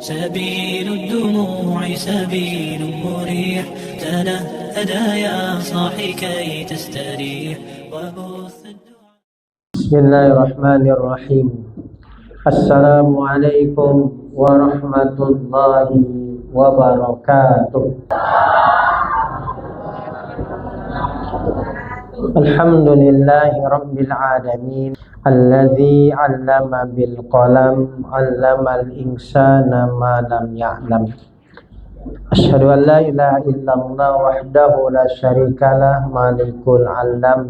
سبيل الدموع سبيل مريح، تنهدى يا صاحي كي تستريح وبث الدعاء. بسم الله الرحمن الرحيم. السلام عليكم ورحمة الله وبركاته. الحمد لله رب العالمين الذي علم بالقلم علم الإنسان ما لم يعلم. أشهد أن لا إله إلا الله وحده لا شريك له مالك العلم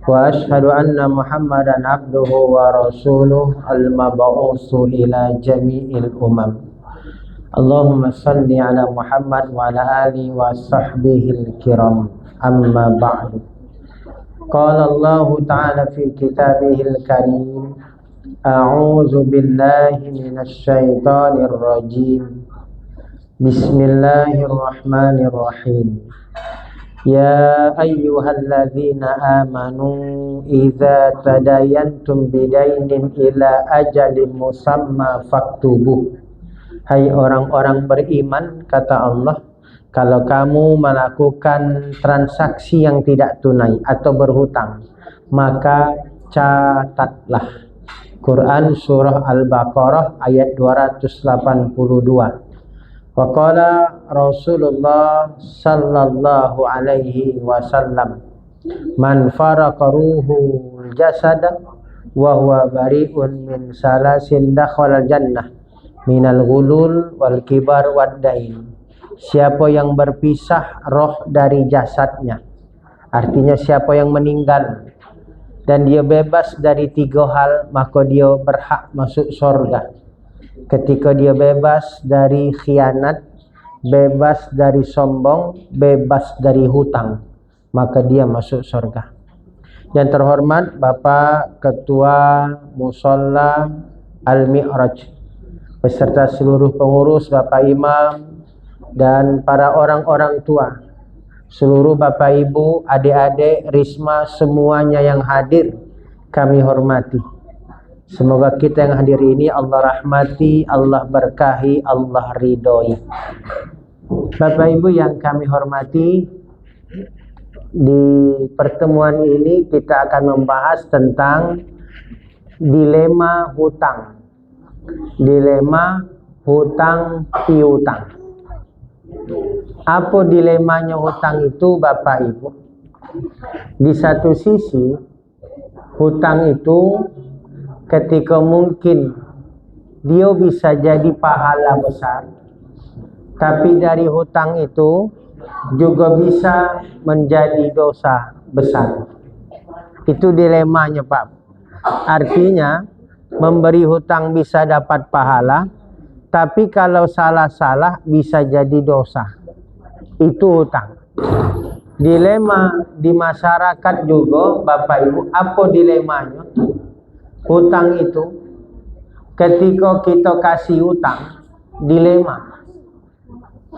وأشهد أن محمدا عبده ورسوله المبعوث إلى جميع الأمم. اللهم صل على محمد وعلى آله وصحبه الكرام. أما بعد. قال الله تعالى في كتابه الكريم: أعوذ بالله من الشيطان الرجيم. بسم الله الرحمن الرحيم. يا أيها الذين آمنوا إذا تداينتم بدين إلى أجل مسمى فاكتبوه. Hai orang-orang beriman, kata Allah, kalau kamu melakukan transaksi yang tidak tunai atau berhutang, maka catatlah. Quran Surah Al-Baqarah ayat 282. Waqala Rasulullah sallallahu alaihi wasallam, man faraka ruhul jasada wa huwa bari'un min salasin dakhala jannah minal ghulul wal kibar wad dain. Siapa yang berpisah roh dari jasadnya, artinya siapa yang meninggal dan dia bebas dari 3 hal, maka dia berhak masuk surga. Ketika dia bebas dari khianat, bebas dari sombong, bebas dari hutang, maka dia masuk surga. Yang terhormat Bapak Ketua Musholla Al-Mi'raj beserta seluruh pengurus, Bapak Imam, dan para orang-orang tua, seluruh Bapak Ibu, adik-adik, Risma, semuanya yang hadir kami hormati. Semoga kita yang hadir ini Allah rahmati, Allah berkahi, Allah ridhoi. Bapak Ibu yang kami hormati, di pertemuan ini kita akan membahas tentang dilema hutang. Dilema hutang piutang. Apa dilemanya hutang itu, Bapak Ibu? Di satu sisi, hutang itu ketika mungkin dia bisa jadi pahala besar, tapi dari hutang itu juga bisa menjadi dosa besar. Itu dilemanya, Pak. Artinya memberi hutang bisa dapat pahala, tapi kalau salah-salah bisa jadi dosa. Itu hutang. Dilema di masyarakat juga, Bapak Ibu, apa dilemanya? Hutang itu, ketika kita kasih hutang, dilema.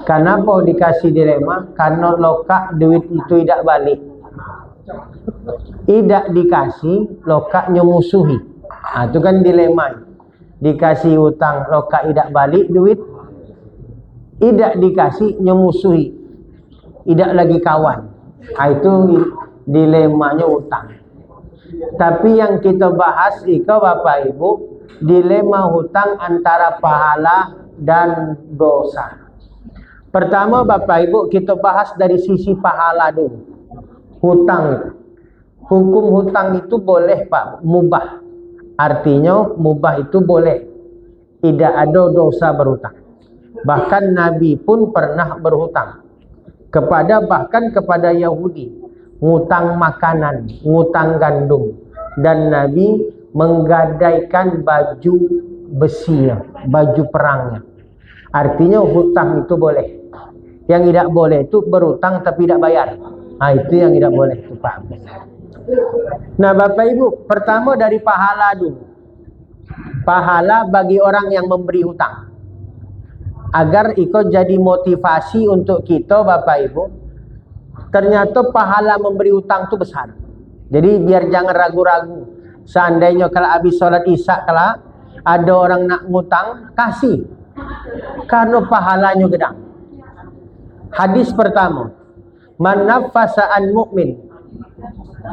Kenapa dikasih dilema? Karena lokak duit itu tidak balik. Tidak dikasih, lokaknya musuhi. Itu kan dilema. Dikasih hutang, lokak tidak balik duit. Tidak dikasih, nyemusuhi. Tidak lagi kawan. Itu dilemanya hutang. Tapi yang kita bahas itu, Bapak Ibu, dilema hutang antara pahala dan dosa. Pertama, Bapak Ibu, kita bahas dari sisi pahala dulu. Hutang. Hukum hutang itu boleh, Pak, mubah. Artinya mubah itu boleh. Tidak ada dosa berhutang. Bahkan Nabi pun pernah berhutang. Bahkan kepada Yahudi. Ngutang makanan, ngutang gandum. Dan Nabi menggadaikan baju besinya, baju perangnya. Artinya hutang itu boleh. Yang tidak boleh itu berhutang tapi tidak bayar. Itu yang tidak boleh itu, Pak. Nah, Bapak Ibu, pertama dari pahala dulu. Pahala bagi orang yang memberi hutang. Agar ikut jadi motivasi untuk kita, Bapak Ibu. Ternyata pahala memberi hutang itu besar. Jadi biar jangan ragu-ragu. Seandainya kalau habis sholat isya, kalau ada orang nak ngutang, kasih. Karena pahalanya gedang. Hadis pertama, man naffasa an mu'min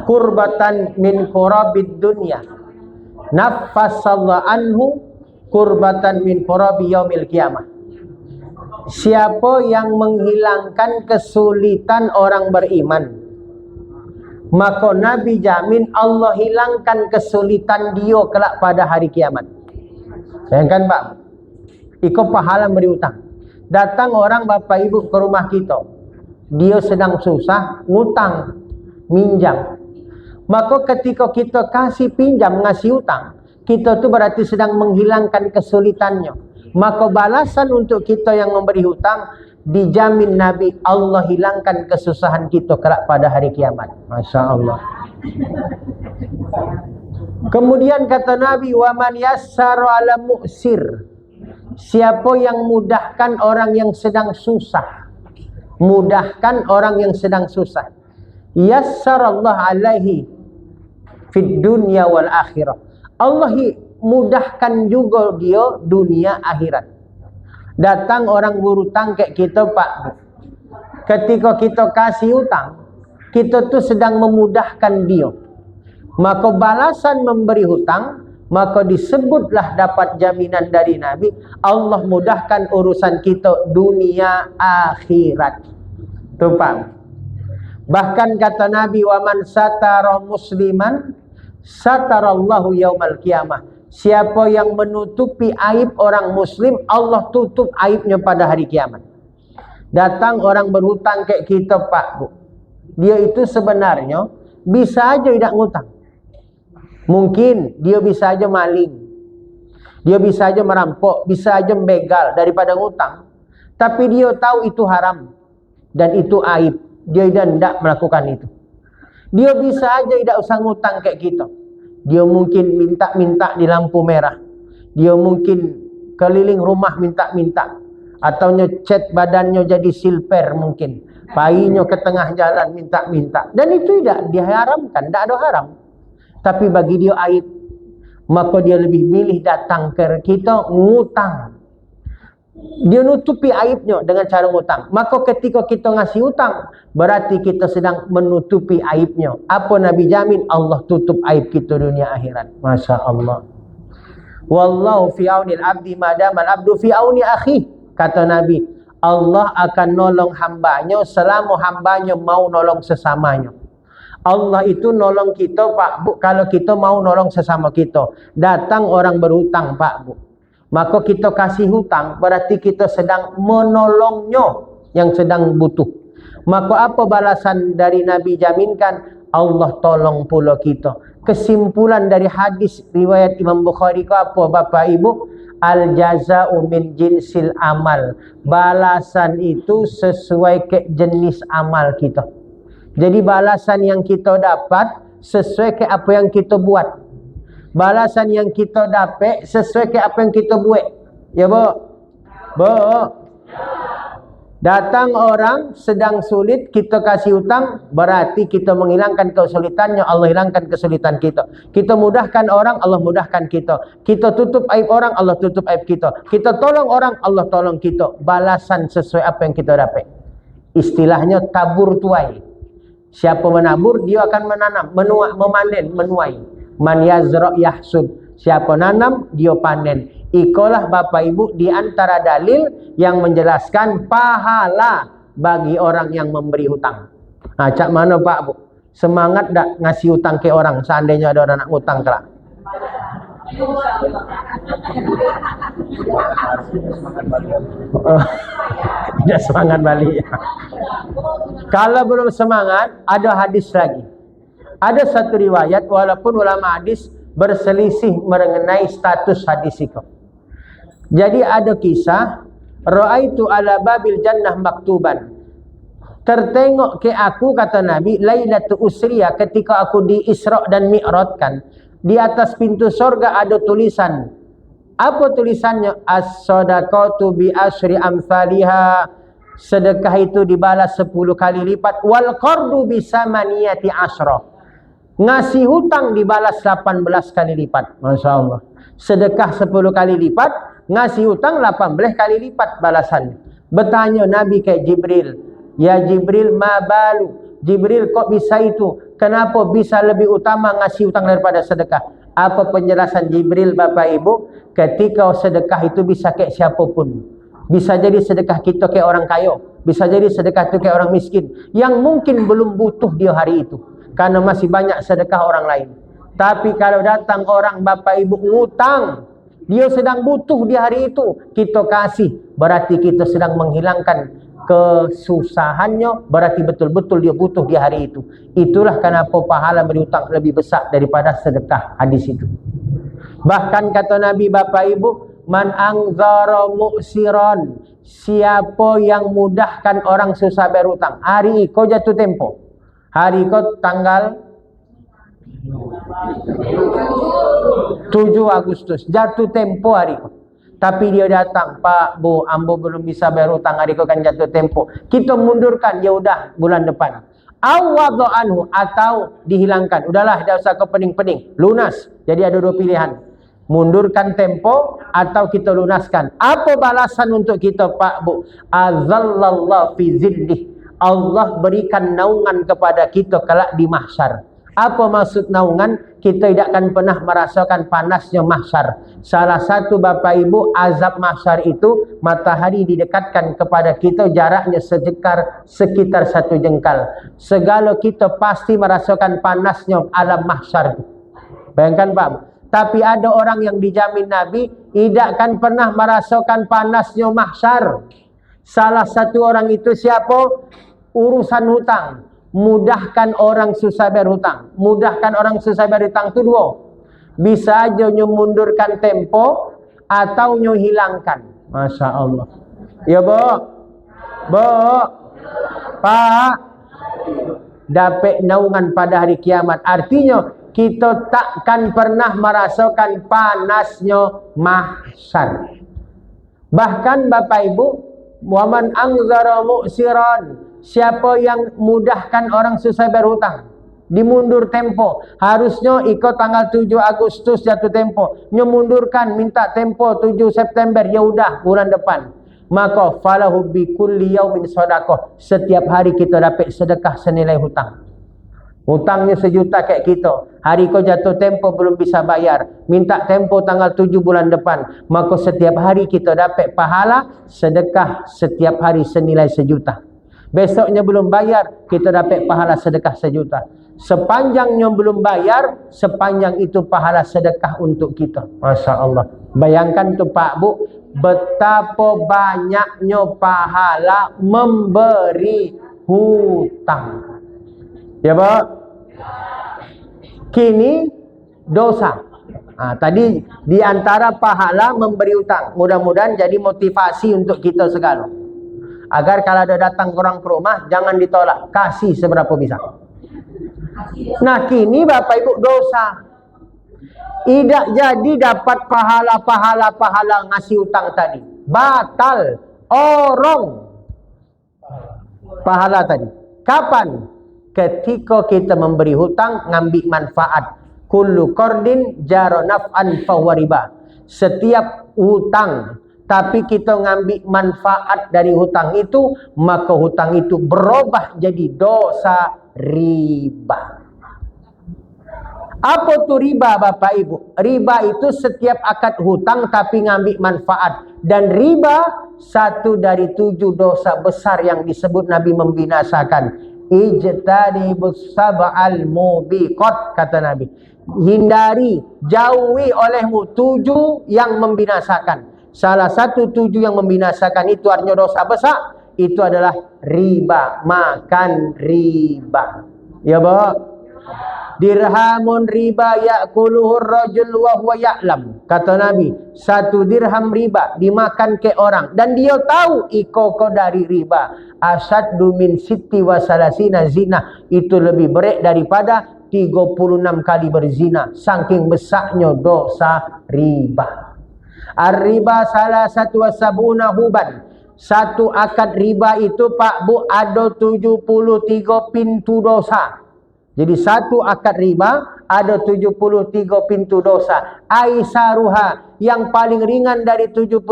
kurbatan min kurabid dunya naffasallahu anhu kurbatan min kurabi yaumil qiyamah. Siapa yang menghilangkan kesulitan orang beriman, maka Nabi jamin Allah hilangkan kesulitan dia kelak pada hari kiamat. Bayangkan Pak, ikut pahala beri hutang. Datang orang bapak ibu ke rumah kita, dia sedang susah, ngutang, minjam. Maka ketika kita kasih pinjam, ngasih hutang, kita tu berarti sedang menghilangkan kesulitannya. Maka balasan untuk kita yang memberi hutang, dijamin Nabi Allah hilangkan kesusahan kita kelak pada hari kiamat. Masya Allah. Kemudian kata Nabi, wa man yassara ala mu'sir, siapa yang mudahkan orang yang sedang susah, mudahkan orang yang sedang susah, yassarallahu alaihi fid dunya wal akhirah, Allah mudahkan juga dia dunia akhirat. Datang orang berhutang kayak kita Pak, ketika kita kasih hutang, kita tu sedang memudahkan dia. Maka balasan memberi hutang, maka disebutlah dapat jaminan dari Nabi, Allah mudahkan urusan kita dunia akhirat. Tu Pak. Bahkan kata Nabi, wa man satara musliman satarallahu yaumal qiyamah. Siapa yang menutupi aib orang muslim, Allah tutup aibnya pada hari kiamat. Datang orang berhutang kayak kita Pak, Bu. Dia itu sebenarnya bisa aja tidak ngutang. Mungkin dia bisa aja maling, dia bisa aja merampok, bisa aja begal daripada ngutang. Tapi dia tahu itu haram dan itu aib. Dia tidak melakukan itu. Dia bisa aja tidak usah ngutang kayak kita. Dia mungkin minta-minta di lampu merah. Dia mungkin keliling rumah minta-minta. Atau ngecat badannya jadi silper mungkin. Painya ke tengah jalan minta-minta. Dan itu tidak diharamkan, tidak ada haram. Tapi bagi dia aib, maka dia lebih milih datang ke kita ngutang. Dia nutupi aibnya dengan cara ngutang. Maka ketika kita ngasih hutang, berarti kita sedang menutupi aibnya. Apa Nabi jamin? Allah tutup aib kita dunia akhirat. Masya Allah. Wallahu fi aunil abdi madamal abdu fi auni akhi. Kata Nabi, Allah akan nolong hambanya selama hambanya mau nolong sesamanya. Allah itu nolong kita Pak Bu, kalau kita mau nolong sesama kita. Datang orang berhutang Pak Bu, maka kita kasih hutang, berarti kita sedang menolongnya yang sedang butuh. Maka apa balasan dari Nabi jaminkan? Allah tolong pula kita. Kesimpulan dari hadis riwayat Imam Bukhari ke apa Bapak Ibu? Al jaza'u min jinsil amal. Balasan itu sesuai ke jenis amal kita. Jadi balasan yang kita dapat sesuai ke apa yang kita buat. Balasan yang kita dapat sesuai ke apa yang kita buat. Ya Bu? Bu? Datang orang sedang sulit, kita kasih hutang, berarti kita menghilangkan kesulitannya, Allah hilangkan kesulitan kita. Kita mudahkan orang, Allah mudahkan kita. Kita tutup aib orang, Allah tutup aib kita. Kita tolong orang, Allah tolong kita. Balasan sesuai apa yang kita dapat. Istilahnya tabur tuai. Siapa menabur, dia akan menanam, memanen, menuai. Man yazra' yahsud. Siapa nanam, dia panen. Ikolah Bapak Ibu di antara dalil yang menjelaskan pahala bagi orang yang memberi hutang. Nah, cak mana Pak Bu? Semangat tak ngasih hutang ke orang seandainya ada orang nak hutang kelak? Tidak semangat balik. Kalau belum semangat, ada hadis lagi. Ada satu riwayat, walaupun ulama hadis berselisih mengenai status hadis itu. Jadi ada kisah, ra'aitu ala babil jannah maktuban. Tertengok ke aku, kata Nabi, Lailatul Usriyah, ketika aku di Isra' dan Mi'rajkan, di atas pintu sorga ada tulisan. Apa tulisannya? As-sadaqatu bi asyri amsalihha. Sedekah itu dibalas 10 kali lipat. Wal qardu bi samaniyati asyra. Ngasih hutang dibalas 18 kali lipat. Masya Allah. Sedekah 10 kali lipat, Ngasih hutang 18 kali lipat balasan. Bertanya Nabi ke Jibril, ya Jibril, ma balu? Jibril, kok bisa itu? Kenapa bisa lebih utama ngasih hutang daripada sedekah? Apa penjelasan Jibril, Bapak Ibu? Ketika sedekah itu bisa ke siapapun. Bisa jadi sedekah kita ke orang kaya, bisa jadi sedekah itu ke orang miskin yang mungkin belum butuh dia hari itu, karena masih banyak sedekah orang lain. Tapi kalau datang orang, Bapak Ibu, ngutang, dia sedang butuh di hari itu, kita kasih, berarti kita sedang menghilangkan kesusahannya, berarti betul-betul dia butuh di hari itu. Itulah kenapa pahala berhutang lebih besar daripada sedekah, hadis itu. Bahkan kata Nabi, Bapak Ibu, man angzara mu'siran, siapa yang mudahkan orang susah berhutang. Hari kau jatuh tempo, hari kau tanggal 7 Agustus jatuh tempo hari kau. Tapi dia datang, Pak, Bu, ambo belum bisa bayar hutang, hari kau kan jatuh tempo. Kita mundurkan, ya udah bulan depan. Awadhu anhu, atau dihilangkan. Udahlah, dah usah kau pening-pening, lunas. Jadi ada dua pilihan. Mundurkan tempo atau kita lunaskan. Apa balasan untuk kita, Pak, Bu? Azallallahu fi zillih. Allah berikan naungan kepada kita kelak di mahsyar. Apa maksud naungan? Kita tidak akan pernah merasakan panasnya mahsyar. Salah satu, Bapak Ibu, azab mahsyar itu matahari didekatkan kepada kita, jaraknya sekitar 1 jengkal. Segala kita pasti merasakan panasnya alam mahsyar. Bayangkan, Pak. Tapi ada orang yang dijamin Nabi tidak akan pernah merasakan panasnya mahsyar. Salah satu orang itu siapa? Urusan hutang. Mudahkan orang susah berhutang. Mudahkan orang susah berhutang itu dua. Bisa aja nyu mundurkan tempo atau nyu hilangkan. Masya Allah. Ya, Bu. Bu. Pak. Dapat naungan pada hari kiamat. Artinya kita takkan pernah merasakan panasnya mahsyar. Bahkan, Bapak Ibu, waman angzara mu'siran, siapa yang mudahkan orang susah berhutang, dimundur tempo. Harusnya ikut tanggal 7 Agustus jatuh tempo, nyemundurkan, minta tempo 7 September, ya udah bulan depan. Maka falahu bi kulli yaumin shadaqah, setiap hari kita dapat sedekah senilai hutang. Hutangnya 1 juta kayak kita, hari kau jatuh tempo belum bisa bayar, minta tempo tanggal 7 bulan depan, maka setiap hari kita dapat pahala sedekah setiap hari senilai 1 juta. Besoknya belum bayar, kita dapat pahala sedekah 1 juta. Sepanjangnya belum bayar, sepanjang itu pahala sedekah untuk kita. Masya Allah. Bayangkan tuh, Pak, Bu, betapa banyaknya pahala memberi hutang. Ya, Pak? Kini dosa. Tadi di antara pahala memberi hutang. Mudah-mudahan jadi motivasi untuk kita segala. Agar kalau ada datang orang ke rumah, jangan ditolak. Kasih seberapa bisa. Nah, kini Bapak Ibu dosa. Tidak jadi dapat pahala ngasih hutang tadi. Batal. Orang. Pahala tadi. Kapan? Ketika kita memberi hutang, ngambil manfaat. Kullu qardin jara naf'an fahuwa riba. Setiap hutang tapi kita ngambil manfaat dari hutang itu, maka hutang itu berubah jadi dosa riba. Apa tu riba, Bapak Ibu? Riba itu setiap akad hutang tapi ngambil manfaat. Dan riba satu dari 7 dosa besar yang disebut Nabi membinasakan. Ijtanibus sab'al mubiqat, kata Nabi. Hindari, jauhi olehmu 7 yang membinasakan. Salah satu 7 yang membinasakan itu artinya dosa besar, itu adalah riba, makan riba. Ya, Bu? Dirhamun riba ya'kuluhur rajul wa huwa ya'lam, kata Nabi. 1 dirham riba dimakan ke orang dan dia tahu iko dari riba. Asyaddu min sitti wa salasina zina, itu lebih berat daripada 36 kali berzina. Saking besarnya dosa riba. Ar-riba salah satu wasabuna huban. Satu akad riba itu, Pak, Bu, ada 73 pintu dosa. Jadi satu akad riba ada 73 pintu dosa. Aisaruha, yang paling ringan dari 73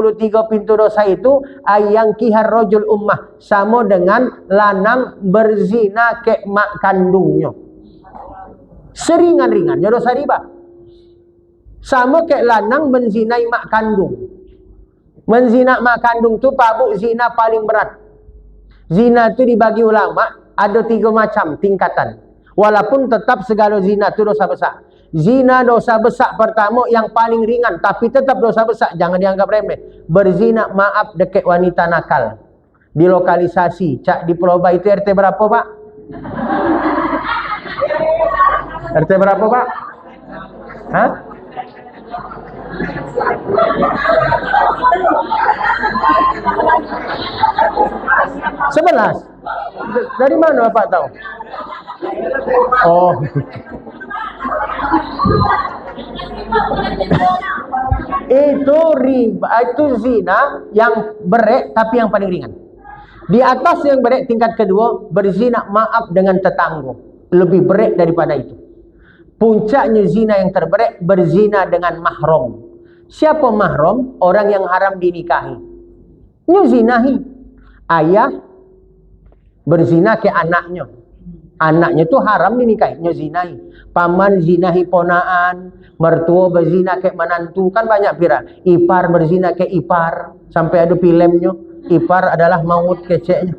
pintu dosa itu ayang kihar rojul ummah, sama dengan lanang berzina ke mak kandungnya. Seringan-ringannya dosa riba. Sama ke lanang menzinai mak kandung. Menzina mak kandung tu Pak Bu, zina paling berat. Zina tu dibagi ulama ada 3 macam tingkatan. Walaupun tetap segala zina itu dosa besar. Zina dosa besar pertama yang paling ringan, tapi tetap dosa besar, jangan dianggap remeh. Berzina, maaf, dekat wanita nakal. Di lokalisasi, cak di Pulau Ba itu RT berapa Pak? RT berapa Pak? Hah? Sebelas. Dari mana Bapak tahu? Oh. Itu riba, itu zina yang berat tapi yang paling ringan. Di atas yang berat tingkat kedua, berzina maaf dengan tetangga. Lebih berat daripada itu. Puncaknya zina yang terberat, berzina dengan mahram. Siapa mahram? Orang yang haram dinikahi. Nyuzinahi. Ayah berzina ke anaknya. Anaknya tu haram dinikahi, nyuzinahi. Paman zinahi ponaan, mertua berzina ke menantu, kan banyak viral. Ipar berzina ke ipar, sampai ada filmnya. Ipar adalah maut keceknya.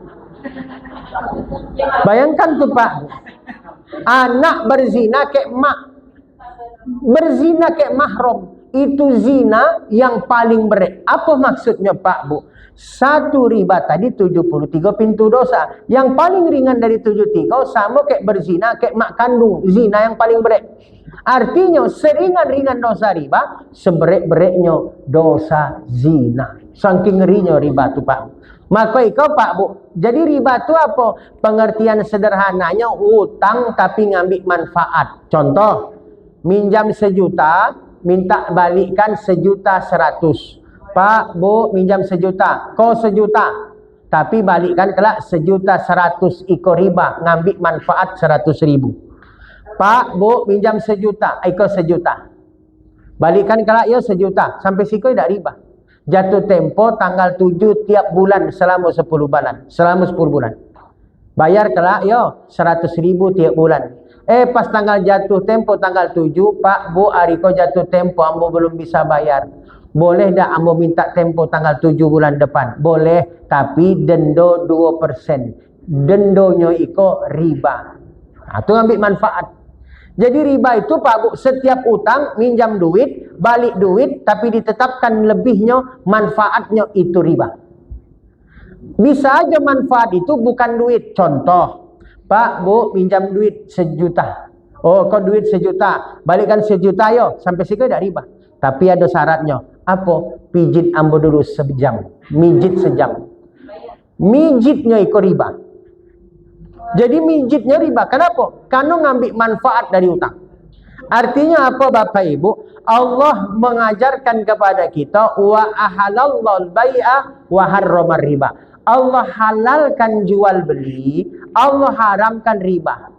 Bayangkan tu Pak, anak berzina ke mak, berzina ke mahram. Itu zina yang paling berat. Apa maksudnya Pak Bu? Satu riba tadi 73 pintu dosa. Yang paling ringan dari 73 sama kayak berzina kayak mak kandung. Zina yang paling berat. Artinya seringan-ringan dosa riba, seberat-beratnya dosa zina. Saking ngerinya riba tu Pak. Maka ikut Pak Bu. Jadi riba tu apa? Pengertian sederhananya hutang tapi ngambil manfaat. Contoh, minjam 1 juta, minta balikkan 1.100.000. Pak Bu minjam 1 juta, kau 1 juta, tapi balikkan kelak 1.100.000 ikut riba, ngambil manfaat 100.000. Pak Bu minjam 1 juta, ikut 1 juta, balikkan kelak ya 1 juta, sampai siku tidak riba. Jatuh tempo tanggal 7 tiap bulan selama 10 bulan, selama 10 bulan. Bayar kelak ya 100.000 tiap bulan. Pas tanggal jatuh tempo tanggal 7, Pak Bu hari kau jatuh tempo, ambo belum bisa bayar. Boleh dah ambo minta tempo tanggal 7 bulan depan? Boleh, tapi denda 2%. Dendonya itu riba. Itu ambil manfaat. Jadi riba itu Pak Bu, setiap utang, minjam duit, balik duit, tapi ditetapkan lebihnya, manfaatnya itu riba. Bisa aja manfaat itu bukan duit. Contoh, Pak Bu minjam duit 1 juta. Oh, kau duit 1 juta, balikkan 1 juta yo, sampai situ tidak riba. Tapi ada syaratnya. Apa? Pijit ambo dulu sejam. Mijit sejam. Mijitnya ikut riba. Jadi mijitnya riba. Kenapa? Karena ngambil manfaat dari utang. Artinya apa Bapak Ibu? Allah mengajarkan kepada kita wa ahalallahul bai'a wa harramar riba. Allah halalkan jual beli, Allah haramkan riba.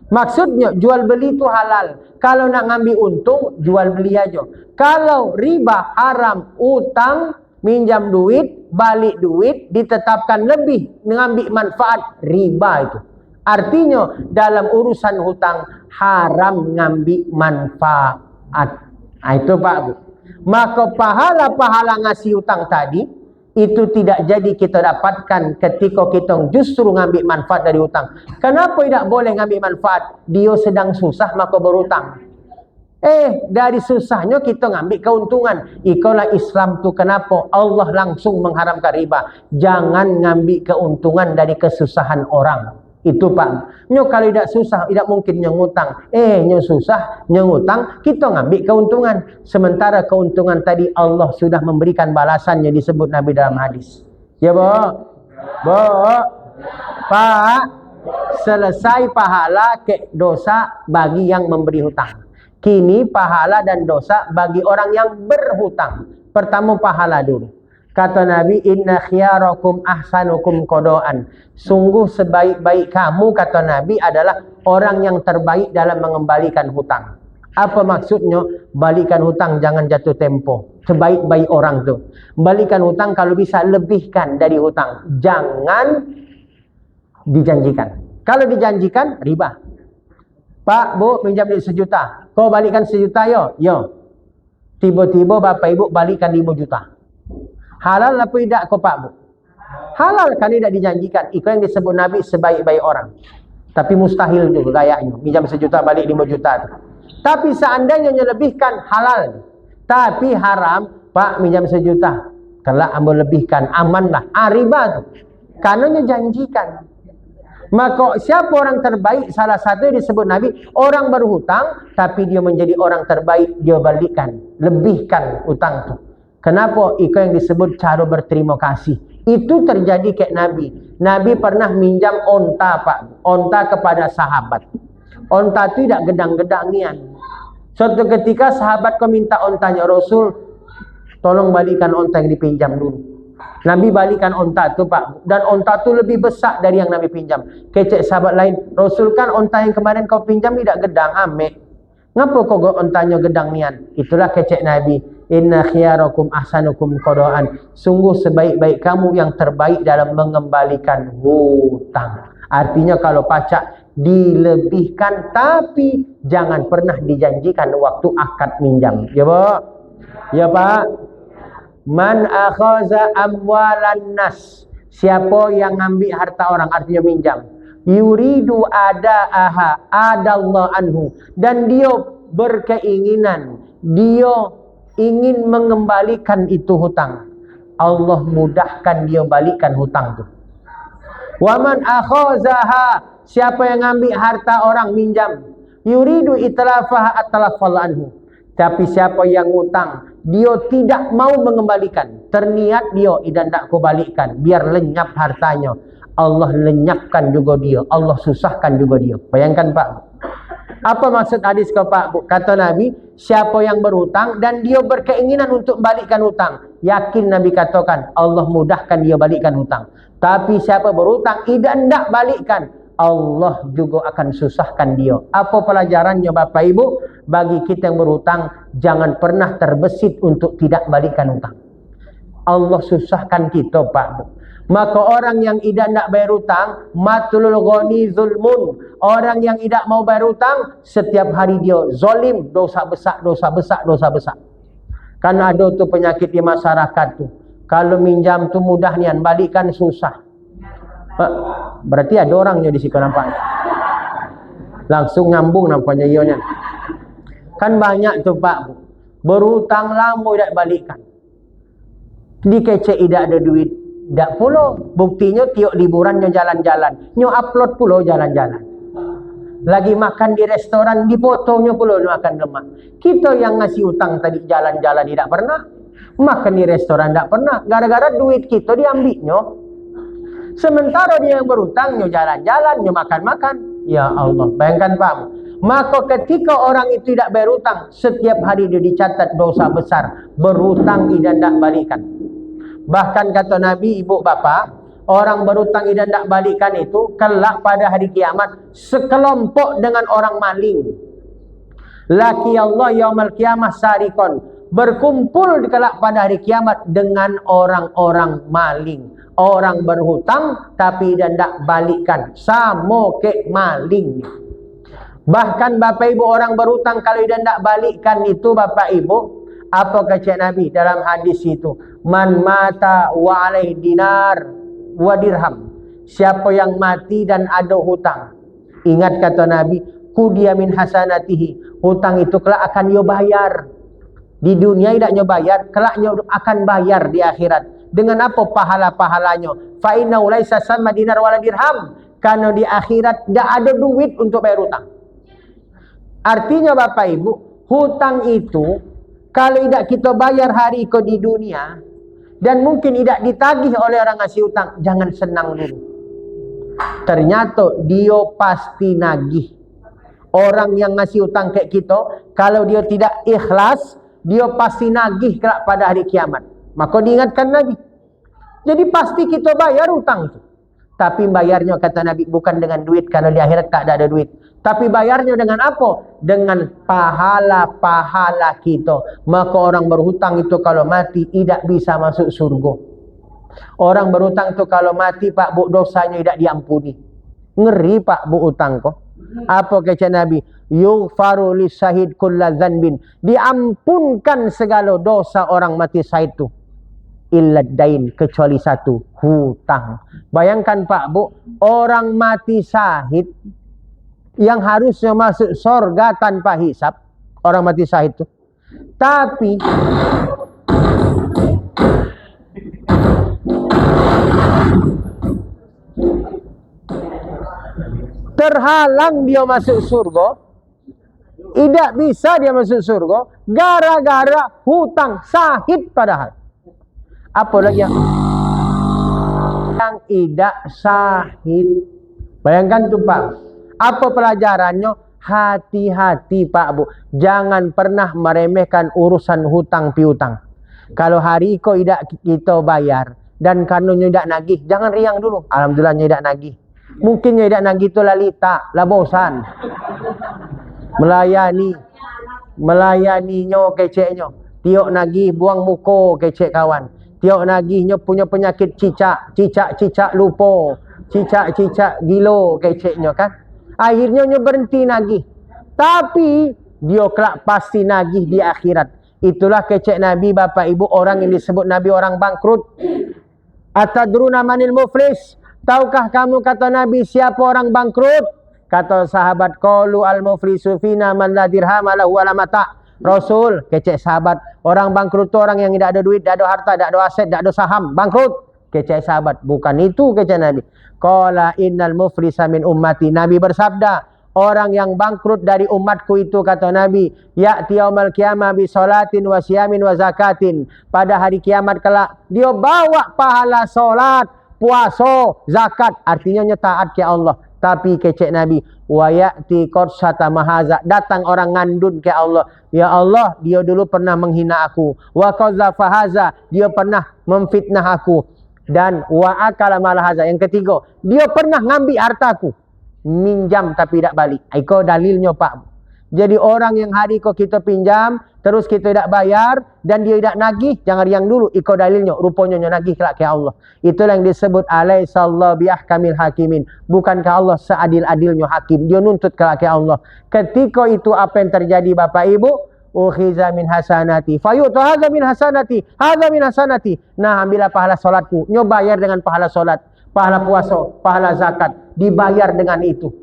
Maksudnya jual beli itu halal. Kalau nak ngambil untung, jual beli aja. Kalau riba haram, utang, minjam duit, balik duit, ditetapkan lebih, mengambil manfaat, riba itu. Artinya dalam urusan hutang haram ngambil manfaat. Nah, itu Pak Bu. Maka pahala-pahala ngasih hutang tadi itu tidak jadi kita dapatkan ketika kita justru ngambil manfaat dari hutang. Kenapa tidak boleh ngambil manfaat? Dia sedang susah maka berhutang. Dari susahnya kita ngambil keuntungan. Itulah Islam tu kenapa Allah langsung mengharamkan riba. Jangan ngambil keuntungan dari kesusahan orang. Itu Pak. Nyo kalau tidak susah, tidak mungkin nyengutang. Nyo susah, nyengutang, kita ngambil keuntungan. Sementara keuntungan tadi Allah sudah memberikan balasannya disebut Nabi dalam hadis. Ya Bu? Bu? Pak, selesai pahala ke dosa bagi yang memberi hutang. Kini pahala dan dosa bagi orang yang berhutang. Pertama pahala dulu. Kata Nabi, inna khiyarakum ahsanukum qadaan. Sungguh sebaik-baik kamu, kata Nabi, adalah orang yang terbaik dalam mengembalikan hutang. Apa maksudnya? Balikan hutang jangan jatuh tempo. Sebaik-baik orang tu. Balikan hutang kalau bisa lebihkan dari hutang. Jangan dijanjikan. Kalau dijanjikan, riba. Pak, Bu, pinjam duit 1 juta. Kau balikkan 1 juta yo? Yo. Tiba-tiba bapak ibu balikkan 5 juta. Halal apa tidak kau Pak, Bu? Halal kan tidak dijanjikan. Itu yang disebut Nabi sebaik-baik orang. Tapi mustahil tu gayanya. Pinjam 1 juta balik 5 juta tu. Tapi seandainya lebihkan, halal. Tapi haram, Pak, pinjam 1 juta. Kelak ambil lebihkan, amanlah. Riba tu. Karena janjikan. Maka siapa orang terbaik? Salah satu disebut Nabi, orang berhutang tapi dia menjadi orang terbaik, dia balikkan, lebihkan hutang tu. Kenapa? Itu yang disebut cara berterima kasih. Itu terjadi kayak Nabi. Nabi pernah minjam onta, Pak, onta kepada sahabat. Onta tu tidak gedang-gedang nian. Suatu ketika sahabat kau minta ontanya, Rasul, tolong balikan onta yang dipinjam dulu. Nabi balikan onta tu, Pak. Dan onta tu lebih besar dari yang Nabi pinjam. Kecek sahabat lain, Rasul kan onta yang kemarin kau pinjam tidak gedang, amek. Ngapa kau ontanya gedang nian? Itulah kecek Nabi. Inna khiyarakum ahsanukum qadaan. Sungguh sebaik-baik kamu yang terbaik dalam mengembalikan hutang. Artinya kalau pacak dilebihkan, tapi jangan pernah dijanjikan waktu akad minjam. Ya, Pak? Ya, Pak? Man akhaza amwalan nas. Siapa yang ngambil harta orang, artinya minjam. Yuridu ada'aha adallahu anhu. Dan dia berkeinginan, dia ingin mengembalikan itu hutang. Allah mudahkan dia balikan hutang itu. Wa man akhazaha. Siapa yang ngambil harta orang minjam. Yuridu itlafaha atlafal anhu. Tapi siapa yang hutang, dia tidak mau mengembalikan. Terniat dia, idan tak kau balikkan. Biar lenyap hartanya. Allah lenyapkan juga dia. Allah susahkan juga dia. Bayangkan, Pak. Apa maksud hadis kau, Pak? Kata Nabi, siapa yang berhutang dan dia berkeinginan untuk balikkan hutang. Yakin Nabi katakan, Allah mudahkan dia balikkan hutang. Tapi siapa berhutang, idan tak balikkan. Allah juga akan susahkan dia. Apa pelajarannya Bapak Ibu? Bagi kita yang berhutang, jangan pernah terbesit untuk tidak balikkan hutang. Allah susahkan kita, Pak. Maka orang yang tidak nak bayar hutang, matlul ghani zulmun. Orang yang tidak mau bayar hutang, setiap hari dia zalim, dosa besar, dosa besar, dosa besar. Kan ada tu penyakit di masyarakat tu. Kalau minjam tu mudah nian, balikkan susah. Berarti ada orangnya di situ nampaknya. Langsung nyambung nampaknya ionya. Kan banyak tu Pak, berhutang lama tidak balikan. Dikecek tidak ada duit, tidak pula. Buktinya tiap liburannya jalan-jalan, nyo upload pula jalan-jalan. Lagi makan di restoran, dipotongnya pula makan lemak. Kita yang ngasih hutang tadi jalan-jalan tidak pernah, makan di restoran tidak pernah. Gara-gara duit kita diambilnya. Sementara dia yang berhutang, nyo jalan-jalan, nyo makan-makan. Ya Allah, bayangkan Pak. Maka ketika orang itu tidak bayar hutang, setiap hari dia dicatat dosa besar. Berhutang dan tidak balikan. Bahkan kata Nabi, ibu bapa, orang berhutang dan tidak balikan itu, kelak pada hari kiamat, sekelompok dengan orang maling. Laki Allah yaumal kiamah sarikon. Berkumpul kelak pada hari kiamat dengan orang-orang maling. Orang berhutang tapi tidak balikkan, sama ke maling. Bahkan Bapak Ibu, orang berhutang kalau tidak balikkan itu Bapak Ibu, apa kata Nabi dalam hadis itu? Man mata wa alaih dinar wa dirham. Siapa yang mati dan ada hutang. Ingat kata Nabi, kudiya min hasanatihi. Hutang itu kelak akan dia bayar. Di dunia tidak dia bayar, kelak dia akan bayar di akhirat. Dengan apa pahala-pahalanya? Fa inna laisa sama dinar wala dirham. Karena di akhirat tidak ada duit untuk bayar hutang. Artinya Bapak Ibu, hutang itu kalau tidak kita bayar hari itu di dunia dan mungkin tidak ditagih oleh orang ngasih hutang, jangan senang dulu. Ternyata dia pasti nagih. Orang yang ngasih hutang kayak kita, kalau dia tidak ikhlas, dia pasti nagih kelak pada hari kiamat. Maka diingatkan Nabi. Jadi pasti kita bayar hutang itu. Tapi bayarnya kata Nabi bukan dengan duit, karena di akhirat tak ada duit. Tapi bayarnya dengan apa? Dengan pahala-pahala kita. Maka orang berhutang itu kalau mati tidak bisa masuk surga. Orang berhutang itu kalau mati Pak Bu, dosanya tidak diampuni. Ngeri Pak Bu utang kok. Apa kata Nabi? Yughfaru lisahid kulla dzanbin. Diampunkan segala dosa orang mati syahid itu. Illa dain, kecuali satu, hutang. Bayangkan Pak Bu, orang mati syahid yang harusnya masuk surga tanpa hisab, orang mati syahid itu. Tapi terhalang dia masuk surga, tidak bisa dia masuk surga gara-gara hutang syahid padahal. Apa lagi yang tidak syahid? Bayangkan tuh Pak. Apa pelajarannya? Hati-hati Pak Bu. Jangan pernah meremehkan urusan hutang piutang. Kalau hari kau tidak kita bayar dan kanunya tidak nagih, jangan riang dulu. Alhamdulillahnya tidak nagih. Mungkinnya tidak nagih itu lalita, lah bosan. Melayaninya keceknya. Tiok nagih buang muka kecek kawan. Tiok nagihnya punya penyakit cicak lupa. Cicak gilo keceknya kan. Akhirnya berhenti nagih. Tapi dia kelak pasti nagih di akhirat. Itulah kecek Nabi Bapak Ibu, orang yang disebut Nabi orang bangkrut. Atadruna manil muflis? Tahukah kamu kata Nabi siapa orang bangkrut? Kata sahabat, qalu al-muflisu fina man la dirham lahu wala mata. Rasul, kecek sahabat, orang bangkrut itu orang yang tidak ada duit, tidak ada harta, tidak ada aset, tidak ada saham, bangkrut. Kecek sahabat, bukan itu kecek Nabi. Qala innal muflisa min ummati. Nabi bersabda, orang yang bangkrut dari umatku itu kata Nabi, ya'ti yaumal qiyamah bi salatin wa siyamin wa zakatin. Pada hari kiamat kelak dia bawa pahala salat, puasa, zakat, artinya taat ke Allah. Tapi kecek Nabi, wa ya'ti qarsata mahaza, datang orang ngandun ke Allah. Ya Allah, dia dulu pernah menghina aku. Wa qazafa haza, dia pernah memfitnah aku. Dan wa akala mal haza, yang ketiga, dia pernah ngambil hartaku. Minjam tapi tidak balik. Itu dalilnya Pak. Jadi orang yang hari kau kita pinjam, terus kita tidak bayar, dan dia tidak nagih, jangan riang dulu. Itu dalilnya, rupanya nagih kelak ke Allah. Itulah yang disebut alaihissallahu biahkamil hakimin. Bukankah Allah seadil-adilnya hakim? Dia nuntut kelak ke Allah. Ketika itu apa yang terjadi Bapak Ibu? Ukhiza min hasanati fayu'ta hadza min hasanati, hadza min hasanati. Nah, ambillah pahala solatku, nyo bayar dengan pahala solat, pahala puasa, pahala zakat, dibayar dengan itu.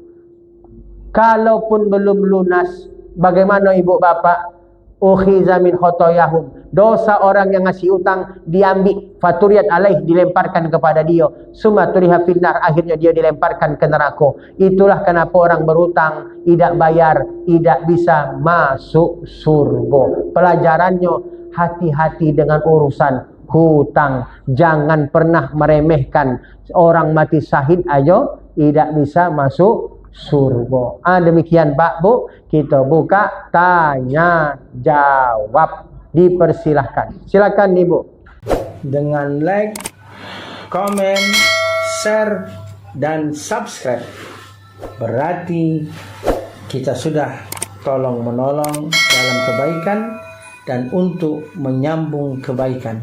Kalaupun belum lunas, bagaimana ibu bapak? Ukhiza min khotoyahum, dosa orang yang ngasih utang diambil, faturiyat alaih, dilemparkan kepada dia, summa turiha finnar, akhirnya dia dilemparkan ke neraka. Itulah kenapa orang berutang tidak bayar tidak bisa masuk surga. Pelajarannya, hati-hati dengan urusan hutang. Jangan pernah meremehkan. Orang mati syahid aja tidak bisa masuk surga. Demikian Pak Bu, kita buka tanya jawab. Dipersilahkan. Silakan Ibu. Dengan like, komen, share, dan subscribe, berarti kita sudah tolong menolong dalam kebaikan dan untuk menyambung kebaikan.